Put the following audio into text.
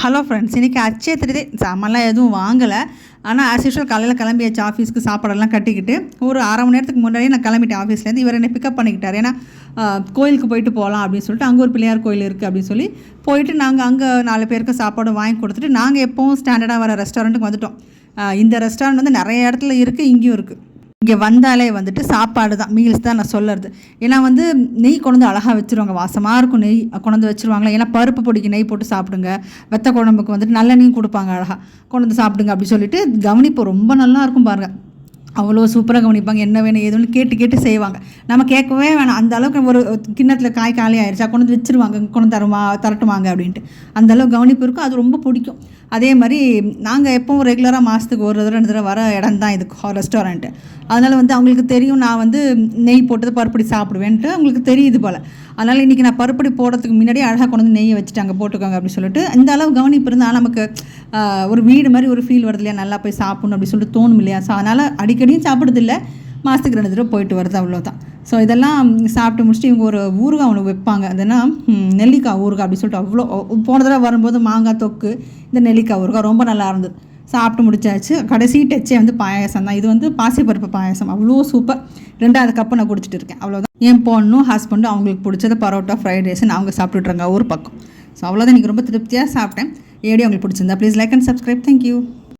Hello friends, இன்றைக்கி அச்சய திருதி சாமான்லாம் எதுவும் வாங்கலை. ஆனால் ஆஸ் யூஷுவல் காலையில் கிளம்பியாச்சு ஆஃபீஸ்க்கு சாப்பாடெல்லாம் கட்டிக்கிட்டு ஒரு அரை மணி நேரத்துக்கு முன்னாடியே நான் கிளம்பிட்டேன் ஆஃபீஸ்லேருந்து. இவர் என்னை பிக்கப் பண்ணிக்கிட்டார். ஏன்னா கோயிலுக்கு போயிட்டு போகலாம் அப்படின்னு சொல்லிட்டு, அங்கே ஒரு பிள்ளையார் கோயில் இருக்குது அப்படின்னு சொல்லி போயிட்டு நாங்கள் அங்கே 4 பேருக்கு சாப்பாடு வாங்கி கொடுத்துட்டு நாங்கள் எப்போவும் ஸ்டாண்டர்டாக வர ரெஸ்டாரண்ட்டுக்கு வந்துவிட்டோம். இந்த ரெஸ்டாரண்ட் வந்து நிறைய இடத்துல இருக்குது, இங்கேயும் இருக்குது. இங்கே வந்தாலே வந்துட்டு சாப்பாடு தான், மீல்ஸ் தான் நான் சொல்லுறது. ஏன்னா வந்து நெய் கொண்டு அழகாக வச்சுருவாங்க, வாசமாக இருக்கும் நெய் கொண்டு வச்சுருவாங்களா. ஏன்னா பருப்பு பொடிக்கு நெய் போட்டு சாப்பிடுங்க, வெத்த குழம்புக்கு வந்துட்டு நல்ல நெய் கொடுப்பாங்க, அழகாக கொண்டு சாப்பிடுங்க அப்படி சொல்லிட்டு கவனிப்பு ரொம்ப நல்லா இருக்கும் பாருங்கள். அவ்வளோ சூப்பராக கவனிப்பாங்க. என்ன வேணும் ஏதுன்னு கேட்டு கேட்டு செய்வாங்க. நம்ம கேட்கவே வேணாம், அந்த அளவுக்கு ஒரு கிண்ணத்தில் காய் காலி ஆயிடுச்சா கொண்டு வந்து வச்சுருவாங்க, கொண்டு தரட்டுவாங்க அப்படின்ட்டு. அந்தளவுக்கு கவனிப்பு இருக்கும், அது ரொம்ப பிடிக்கும். அதே மாதிரி நாங்கள் எப்போவும் ரெகுலராக மாதத்துக்கு ஒரு தடவை 2 தடவை வர இடம் தான் இது ரெஸ்டாரண்ட்டு. அதனால் வந்து அவங்களுக்கு தெரியும் நான் வந்து நெய் போட்டது பருப்படி சாப்பிடுவேன்ட்டு அவங்களுக்கு தெரியுது போல். அதனால் இன்றைக்கி நான் பருப்படி போடுறதுக்கு முன்னாடி அழகாக கொண்டு வந்து நெய்யை வச்சுட்டாங்க, போட்டுக்கோங்க அப்படின்னு சொல்லிட்டு. இந்த அளவு கவனிப்பு இருந்தால் நமக்கு ஒரு வீடு மாதிரி ஒரு ஃபீல் வருது இல்லையா, நல்லா போய் சாப்பிடணும் அப்படின்னு சொல்லிட்டு தோணும் இல்லையா. ஸோ அதனால் அடிக்கடியும் சாப்பிட்றதில்ல, மாதத்துக்கு 2 தடவை போயிட்டு வருது, அவ்வளோதான். ஸோ இதெல்லாம் சாப்பிட்டு முடிச்சுட்டு இவங்க ஒரு ஊறுகாய் ஒன்று வைப்பாங்க, அதுனா நெல்லிக்காய் ஊறுகாய் அப்படி சொல்லிட்டு. அவ்வளோ போன தடவை வரும்போது மாங்காய் தொக்கு, இந்த நெல்லிக்காய் ஊறுகாய் ரொம்ப நல்லா இருந்தது. சாப்பிட்டு முடிச்சாச்சு. கடைசி டச்சே வந்து பாயாசம் தான். இது வந்து பாசிப்பருப்பு பாயாசம், அவ்வளோ சூப்பர். 2வது கப்பு நான் குடிச்சிட்டு இருக்கேன், அவ்வளோதான். என் பொண்ணும் ஹஸ்பண்டும் அவங்களுக்கு பிடிச்சது பரோட்டா, ஃப்ரைட் ரைஸ்ன்னு அவங்க சாப்பிட்டுட்றாங்க ஒரு பக்கம். ஸோ அவ்வளோதான். இன்றைக்கி ரொம்ப திருப்தியாக சாப்பிட்டேன். வீடியோ உங்களுக்கு பிடிச்சிருந்தா please like and subscribe. Thank you.